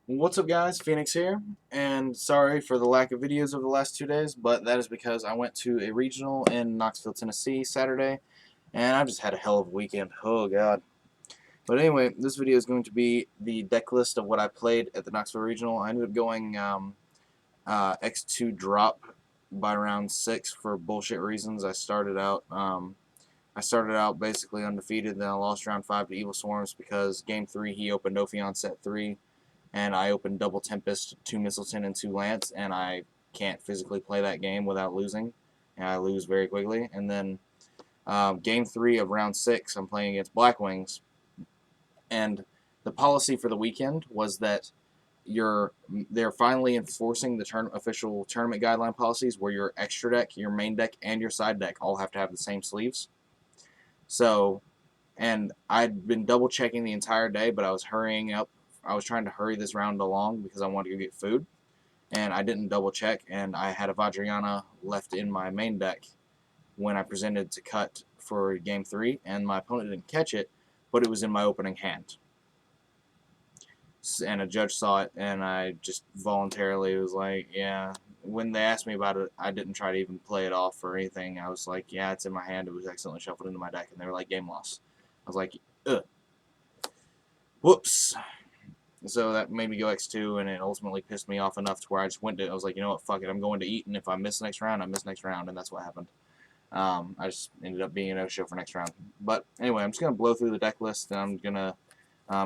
What's up, guys? Phoenix here, and sorry for the lack of videos over the last 2 days, but that is because I went to a regional in Knoxville, Tennessee Saturday, and I just had a hell of a weekend. Oh, God. But anyway, this video is going to be the deck list of what I played at the Knoxville Regional. I ended up going X2 drop by round 6 for bullshit reasons. I started out basically undefeated, then I lost round 5 to Evil Swarms because game 3 he opened Ophion set 3, and I opened double Tempest, 2 Mistleton, and 2 Lance, and I can't physically play that game without losing, and I lose very quickly. And then game 3 of round 6, I'm playing against Blackwings, and the policy for the weekend was that they're finally enforcing the official tournament guideline policies where your extra deck, your main deck, and your side deck all have to have the same sleeves. So, and I'd been double checking the entire day, but I was hurrying up. I was trying to hurry this round along because I wanted to go get food, and I didn't double check, and I had a Vajrayana left in my main deck when I presented to cut for game 3, and my opponent didn't catch it, but it was in my opening hand. And a judge saw it, and I just voluntarily was like, yeah. When they asked me about it, I didn't try to even play it off or anything. I was like, yeah, it's in my hand. It was accidentally shuffled into my deck, and they were like, game loss. I was like, ugh. Whoops. So that made me go X2, and it ultimately pissed me off enough to where I just went to, I was like, you know what, fuck it, I'm going to eat, and if I miss next round, I miss next round, and that's what happened. I just ended up being a no-show for next round. But anyway, I'm just going to blow through the deck list, and I'm going to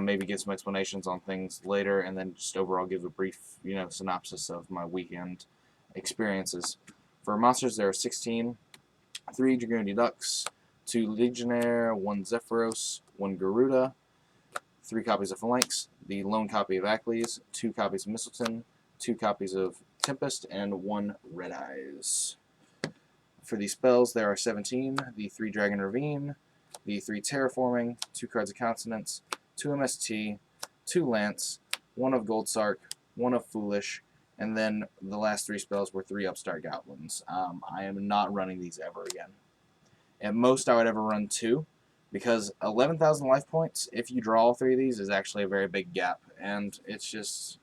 maybe give some explanations on things later, and then just overall give a brief, synopsis of my weekend experiences. For monsters, there are 16, 3 Dragunitys, 2 Legionnaire, 1 Zephyros, 1 Garuda, 3 copies of Phalanx, the lone copy of Ackley's, 2 copies of Mistleton, 2 copies of Tempest, and 1 Red Eyes. For these spells, there are 17, the 3 Dragon Ravine, the 3 Terraforming, 2 cards of Consonance, 2 MST, 2 Lance, 1 of Gold Sark, 1 of Foolish, and then the last 3 spells were 3 Upstart Goblins. I am not running these ever again. At most, I would ever run 2, because 11,000 life points, if you draw all 3 of these, is actually a very big gap, and it's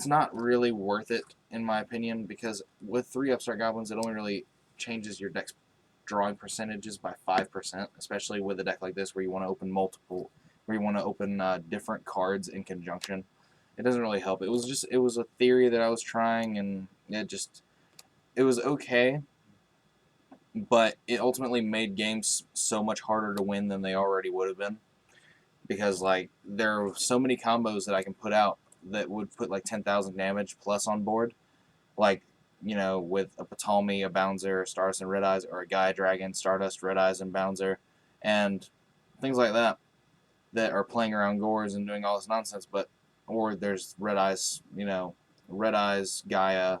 not really worth it, in my opinion, because with 3 Upstart Goblins, it only really changes your deck's drawing percentages by 5%, especially with a deck like this where you want to open different cards in conjunction. It doesn't really help. It was a theory that I was trying, and it was okay, but it ultimately made games so much harder to win than they already would have been, because like there are so many combos that I can put out that would put like 10,000 damage plus on board, like with a Ptolemy, a Bouncer, Stardust and Red Eyes, or a Gaia Dragon, Stardust, Red Eyes, and Bouncer, and things like that are playing around Gores and doing all this nonsense. Or there's Red Eyes, Red Eyes, Gaia,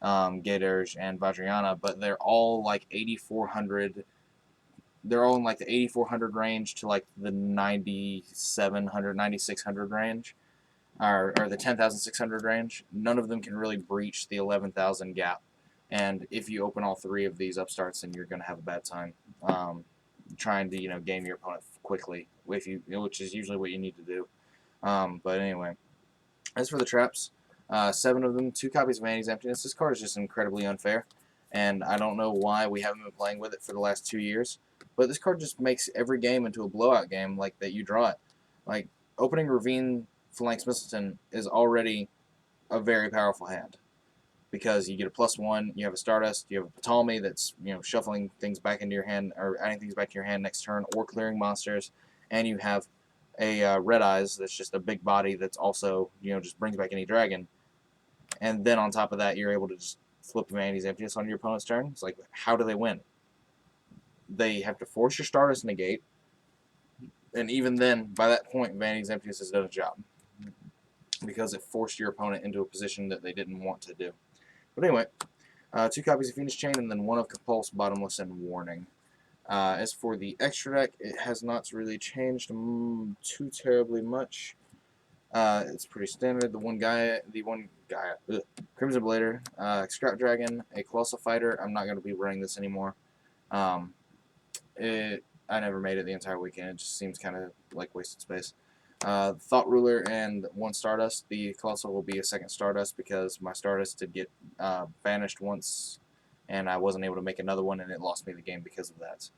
Gatorge, and Vajrayana, but they're all like 8,400. They're all in like the 8,400 range to like the 9,700, 9,600 range, or the 10,600 range. None of them can really breach the 11,000 gap. And if you open all 3 of these upstarts, then you're going to have a bad time trying to game your opponent quickly, which is usually what you need to do. But anyway, as for the traps, 7 of them, 2 copies of Vanity's Emptiness. This card is just incredibly unfair, and I don't know why we haven't been playing with it for the last 2 years. But this card just makes every game into a blowout game, like that you draw it. Like opening Ravine Phalanx Mistleton is already a very powerful hand, because you get a +1, you have a Stardust, you have a Ptolemy that's shuffling things back into your hand, or adding things back to your hand next turn, or clearing monsters, and you have a Red Eyes that's just a big body that's also just brings back any dragon, and then on top of that you're able to just flip Vanity's Emptiness on your opponent's turn. It's like, how do they win? They have to force your Stardust negate, and even then, by that point, Vanity's Emptiness has done a job, because it forced your opponent into a position that they didn't want to do. But anyway, 2 copies of Phoenix Chain, and then 1 of Compulse, Bottomless, and Warning. As for the extra deck, it has not really changed too terribly much. It's pretty standard. The one guy, Crimson Blader, Scrap Dragon, a Colossal Fighter. I'm not going to be running this anymore. I never made it the entire weekend. It just seems kind of like wasted space. Thought Ruler and 1 Stardust. The Colossal will be a 2nd Stardust because my Stardust did get banished once, and I wasn't able to make another one, and it lost me the game because of that.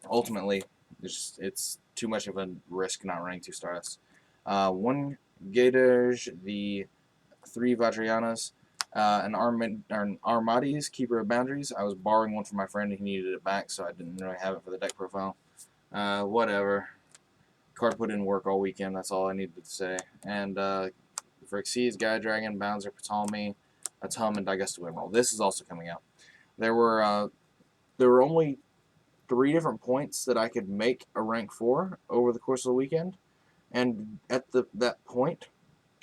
Ultimately, it's too much of a risk not running 2 Stardusts. 1 Gators, the 3 Vajrayanas, an Armades, Keeper of Boundaries. I was borrowing one from my friend and he needed it back, so I didn't really have it for the deck profile. Whatever. Card put in work all weekend, that's all I needed to say. And for Xyz, Gaia Dragon, Bouncer, Ptolemy, Atum, and Digestible Emerald. This is also coming out. There were only 3 different points that I could make a rank 4 over the course of the weekend. And at that point,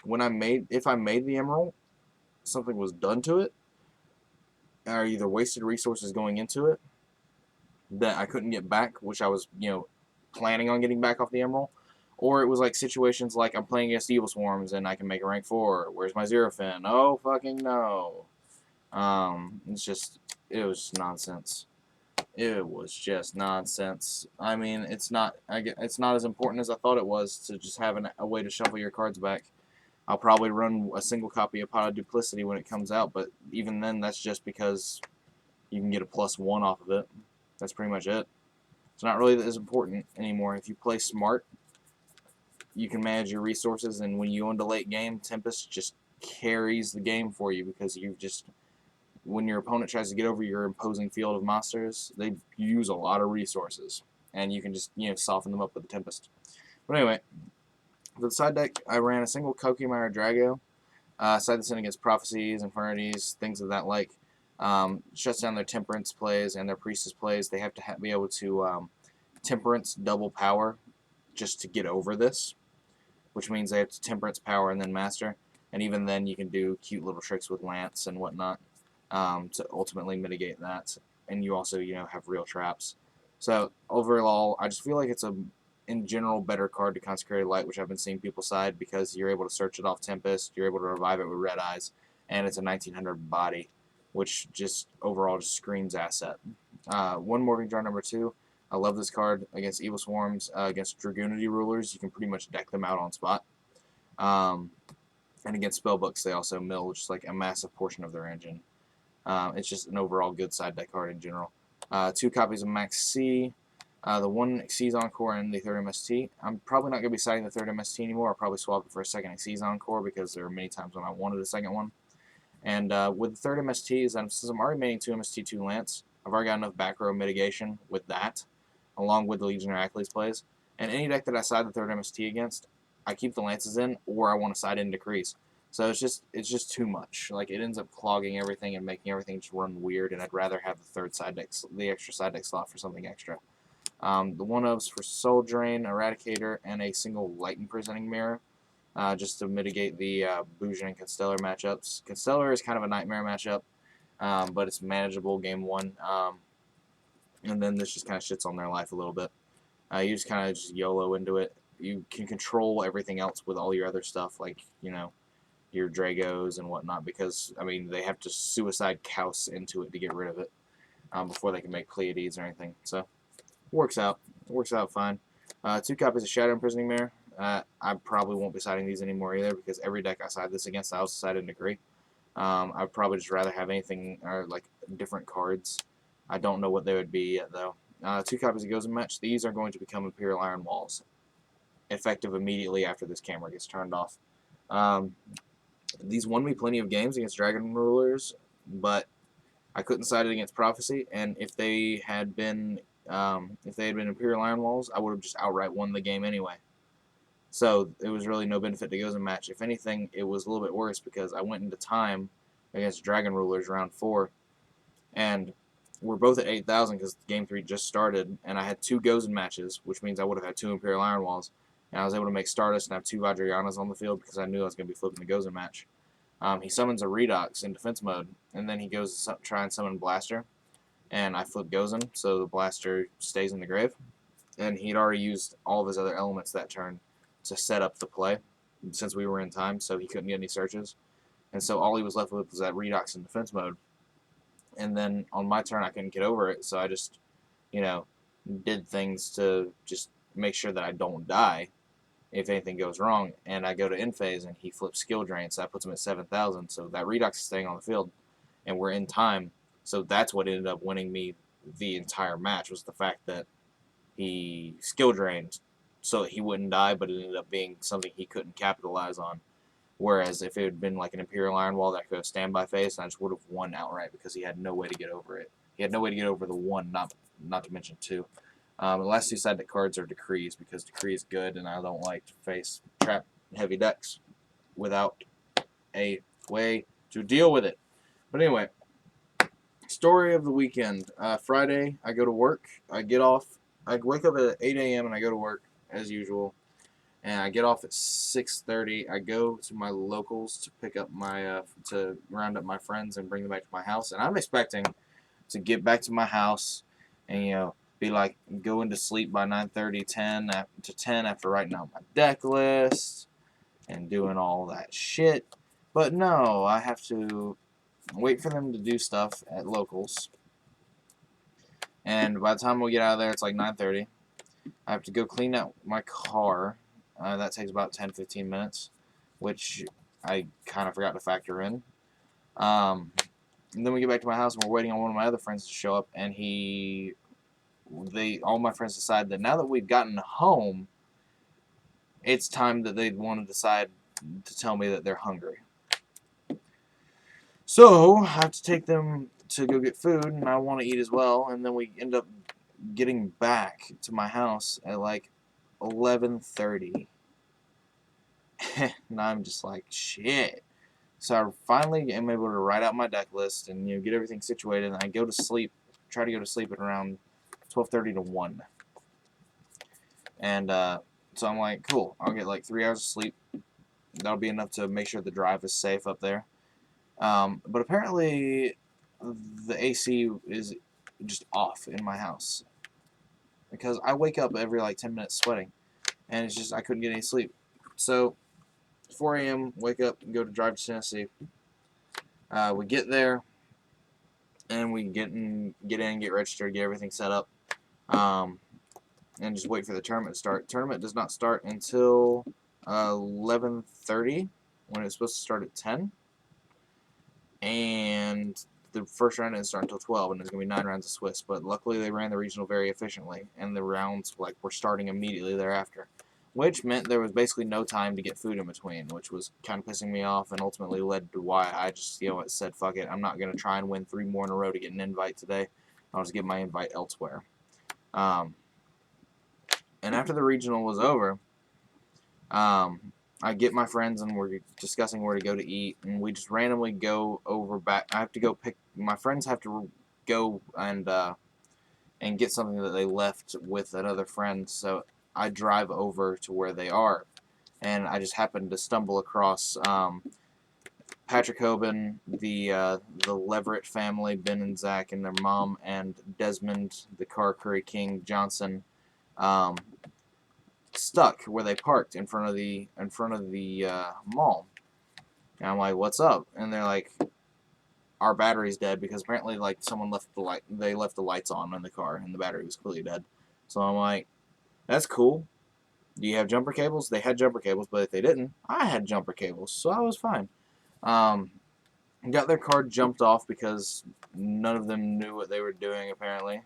if I made the emerald, something was done to it, or either wasted resources going into it that I couldn't get back, which I was, planning on getting back off the emerald, or it was like situations like I'm playing against Evil Swarms and I can make a rank 4. Where's my Zero Fin? Oh, fucking no. It was nonsense. It was just nonsense. I mean, it's not as important as I thought it was to just have a way to shuffle your cards back. I'll probably run a single copy of Pot of Duplicity when it comes out, but even then, that's just because you can get a +1 off of it. That's pretty much it. It's not really as important anymore. If you play smart, you can manage your resources, and when you go into late game, Tempest just carries the game for you because when your opponent tries to get over your imposing field of monsters, they use a lot of resources, and you can just soften them up with the Tempest. But anyway, for the side deck, I ran a single Kokimire Drago. Side this in against Prophecies, Infernities, things of that like. Shuts down their Temperance plays and their Priestess plays. They have to be able to Temperance double power just to get over this, which means they have to Temperance power and then Master. And even then, you can do cute little tricks with Lance and whatnot to ultimately mitigate that. And you also, have real traps. So overall, I just feel like it's in general, better card to Consecrated Light, which I've been seeing people side because you're able to search it off Tempest, you're able to revive it with Red Eyes, and it's a 1900 body, which just overall just screams asset. 1 Morphing Jar number 2. I love this card against Evil Swarms, against Dragunity Rulers. You can pretty much deck them out on spot. And against Spellbooks, they also mill just like a massive portion of their engine. It's just an overall good side deck card in general. 2 copies of Max C. The 1 Xyz Encore and the 3rd MST. I'm probably not going to be citing the 3rd MST anymore. I'll probably swap it for a 2nd Xyz Encore because there are many times when I wanted a second one. And with the 3rd MST, since I'm already making 2 MST2 Lance, I've already got enough back row mitigation with that, along with the Legionnaire Accolades plays. And any deck that I side the 3rd MST against, I keep the Lances in, or I want to side in Decrease. So it's just too much. Like, it ends up clogging everything and making everything just run weird, and I'd rather have the extra side deck slot for something extra. The 1-ofs for Soul Drain, Eradicator, and a single Light Imprisoning Mirror, just to mitigate the Bujin and Constellar matchups. Constellar is kind of a nightmare matchup, but it's manageable game 1, and then this just kind of shits on their life a little bit. You just kind of just YOLO into it. You can control everything else with all your other stuff, like, your Dragos and whatnot, because, I mean, they have to suicide Kaus into it to get rid of it before they can make Pleiades or anything, so works out. It works out fine. 2 copies of Shadow Imprisoning Mirror. I probably won't be siding these anymore either because every deck I side this against, I also side in Decree. I'd probably just rather have anything or like different cards. I don't know what they would be yet though. 2 copies of Gozen Match. These are going to become Imperial Iron Walls, effective immediately after this camera gets turned off. These won me plenty of games against Dragon Rulers, but I couldn't side it against Prophecy, and if they had been Imperial Iron Walls, I would have just outright won the game anyway. So it was really no benefit to Gozen Match. If anything, it was a little bit worse because I went into time against Dragon Rulers round 4, and we're both at 8,000 because Game 3 just started, and I had 2 Gozen matches, which means I would have had 2 Imperial Iron Walls, and I was able to make Stardust and have 2 Vajrayanas on the field because I knew I was going to be flipping the Gozen Match. He summons a Redox in defense mode, and then he goes to try and summon Blaster, and I flip Gozen, so the Blaster stays in the grave, and he'd already used all of his other elements that turn to set up the play, since we were in time, so he couldn't get any searches, and so all he was left with was that Redox in defense mode, and then on my turn I couldn't get over it, so I just, did things to just make sure that I don't die, if anything goes wrong. And I go to end phase, and he flips skill drain, so that puts him at 7,000. So that Redox is staying on the field, and we're in time. So that's what ended up winning me the entire match, was the fact that he skill drained so that he wouldn't die, but it ended up being something he couldn't capitalize on. Whereas if it had been like an Imperial Iron Wall that could have standby phase, I just would have won outright because he had no way to get over it. He had no way to get over the 1, not to mention 2. The last 2 side deck cards are Decrees, because Decree is good, and I don't like to face trap heavy decks without a way to deal with it. But anyway, story of the weekend. Friday, I go to work. I get off. I wake up at 8 a.m. and I go to work as usual. And I get off at 6:30. I go to my locals to pick up my to round up my friends and bring them back to my house. And I'm expecting to get back to my house and be like going to sleep by 9:30, 10 to 10 after writing out my deck list and doing all that shit. But no, I have to wait for them to do stuff at locals. And by the time we get out of there, it's like 9:30. I have to go clean out my car. That takes about 10-15 minutes, which I kind of forgot to factor in. And then we get back to my house, and we're waiting on one of my other friends to show up, and all my friends decide that now that we've gotten home, it's time that they want to decide to tell me that they're hungry. So I have to take them to go get food, and I want to eat as well, and then we end up getting back to my house at like 11:30. And I'm just like, shit. So I finally am able to write out my deck list and get everything situated, and I go to sleep, try to go to sleep at around 12:30 to 1. And so I'm like, cool, I'll get like 3 hours of sleep. That'll be enough to make sure the drive is safe up there. But apparently the AC is just off in my house, because I wake up every like 10 minutes sweating, and it's just I couldn't get any sleep. So 4 a.m. wake up and go to drive to Tennessee. We get there, and we get in, get registered, get everything set up, and just wait for the tournament to start. Tournament does not start until 11:30, when it's supposed to start at 10. And the first round didn't start until 12, and there's going to be 9 rounds of Swiss. But luckily they ran the regional very efficiently, and the rounds were starting immediately thereafter, which meant there was basically no time to get food in between, which was kind of pissing me off, and ultimately led to why I just said, fuck it, I'm not going to try and win 3 more in a row to get an invite today. I'll just get my invite elsewhere. And after the regional was over, I get my friends, and we're discussing where to go to eat, and we just randomly go over back. I have to go pick, my friends have to go and get something that they left with another friend, so I drive over to where they are, and I just happened to stumble across Patrick Hoban, the Leverett family, Ben and Zach and their mom, and Desmond, the Car Curry King Johnson, stuck where they parked in front of the mall. And I'm like, what's up? And they're like, our battery's dead, because apparently like someone left the lights on in the car, and the battery was completely dead. So I'm like, that's cool. Do you have jumper cables? They had jumper cables, but if they didn't, I had jumper cables, so I was fine. Got their car jumped off because none of them knew what they were doing, apparently.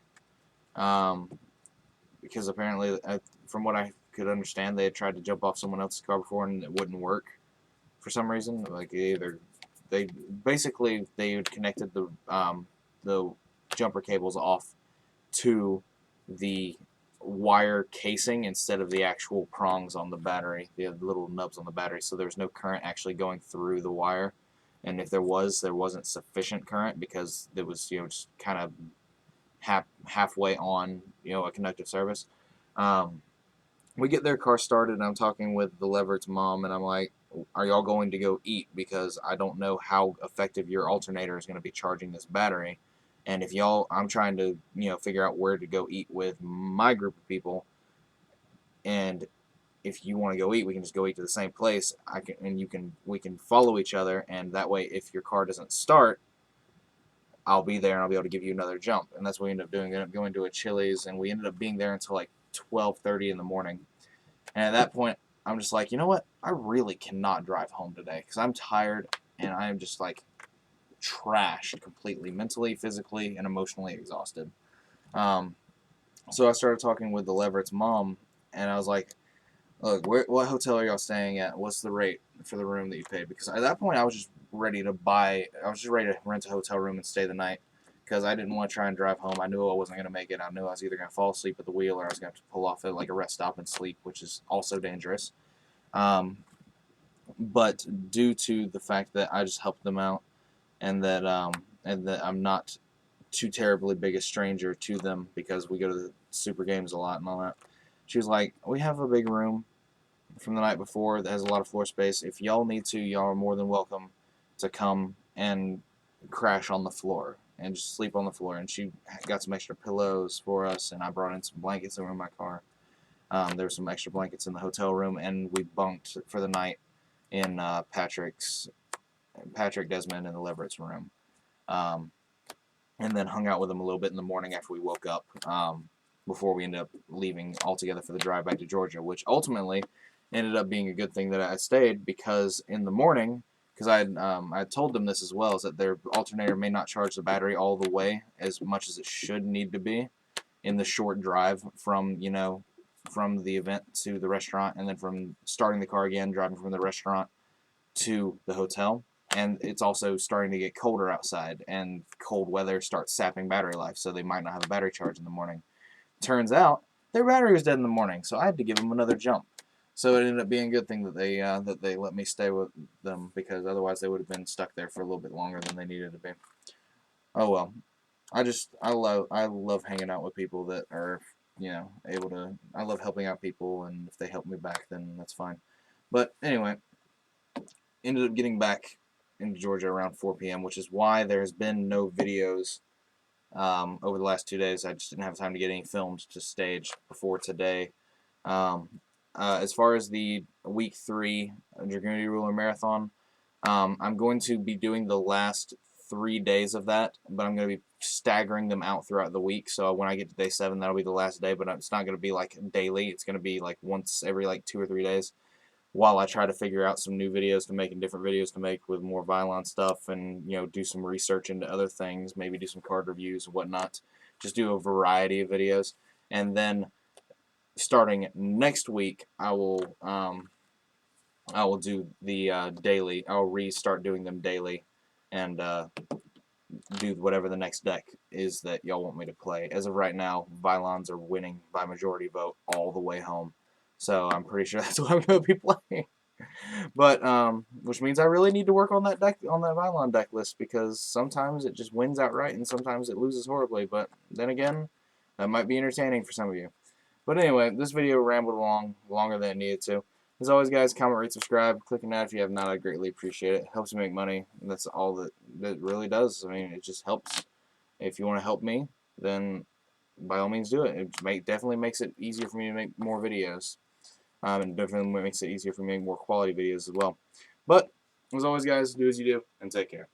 Because apparently, from what I could understand, they had tried to jump off someone else's car before, and it wouldn't work for some reason. Like they basically had connected the jumper cables off to the wire casing instead of the actual prongs on the battery, the little nubs on the battery, so there was no current actually going through the wire, and if there wasn't sufficient current, because it was just kind of halfway on a conductive service. We get their car started, and I'm talking with the Leverett's mom, and I'm like, are y'all going to go eat, because I don't know how effective your alternator is going to be charging this battery. And if I'm trying to, figure out where to go eat with my group of people. And if you want to go eat, we can just go eat to the same place. We can follow each other, and that way, if your car doesn't start, I'll be there, and I'll be able to give you another jump. And that's what we ended up doing. We ended up going to a Chili's, and we ended up being there until like 12:30 in the morning. And at that point, I'm just like, you know what? I really cannot drive home today because I'm tired and I'm just like trashed completely, mentally, physically, and emotionally exhausted. Um, so I started talking with the Leverett's mom, and I was like, look, what hotel are y'all staying at? What's the rate for the room that you paid? Because at that point, I was just ready to rent a hotel room and stay the night because I didn't want to try and drive home. I knew I wasn't going to make it. I knew I was either going to fall asleep at the wheel or I was going to have to pull off at like a rest stop and sleep, which is also dangerous. But due to the fact that I just helped them out and that I'm not too terribly big a stranger to them because we go to the super games a lot and all that, she was like, we have a big room from the night before that has a lot of floor space. If y'all need to, y'all are more than welcome to come and crash on the floor and just sleep on the floor. And she got some extra pillows for us, and I brought in some blankets that were in my car. There were some extra blankets in the hotel room, and we bunked for the night in Patrick Desmond and the Leverett's room. And then hung out with them a little bit in the morning after we woke up, before we ended up leaving altogether for the drive back to Georgia, which ultimately ended up being a good thing that I stayed, because in the morning, because I told them this as well, is that their alternator may not charge the battery all the way as much as it should need to be in the short drive from, you know, from the event to the restaurant, and then from starting the car again, driving from the restaurant to the hotel. And it's also starting to get colder outside, and cold weather starts sapping battery life, so they might not have a battery charge in the morning. Turns out their battery was dead in the morning, so I had to give them another jump. So it ended up being a good thing that they let me stay with them, because otherwise they would have been stuck there for a little bit longer than they needed to be. Oh well, I love hanging out with people that are, you know, able to. I love helping out people, and if they help me back, then that's fine. But anyway, ended up getting back into Georgia around 4 p.m., which is why there's been no videos over the last 2 days. I just didn't have time to get any filmed to stage before today. As far as the week 3 Dragunity Ruler Marathon, I'm going to be doing the last 3 days of that, but I'm going to be staggering them out throughout the week. So when I get to day 7, that'll be the last day, but it's not going to be like daily. It's going to be like once every like 2 or 3 days, while I try to figure out some new videos to make and different videos to make with more Vylon stuff, and, you know, do some research into other things, maybe do some card reviews and whatnot. Just do a variety of videos. And then starting next week, I will do the daily. I'll restart doing them daily, and do whatever the next deck is that y'all want me to play. As of right now, Vylons are winning by majority vote all the way home. So I'm pretty sure that's what I'm going to be playing. But, which means I really need to work on that deck, on that Vylon deck list, because sometimes it just wins outright and sometimes it loses horribly. But then again, that might be entertaining for some of you. But anyway, this video rambled along longer than it needed to. As always, guys, comment, rate, subscribe. Clicking that if you have not, I greatly appreciate it. It helps me make money, and that's all that really does. I mean, it just helps. If you want to help me, then by all means do it. It definitely makes it easier for me to make more videos. And definitely makes it easier for me to make more quality videos as well. But, as always, guys, do as you do, and take care.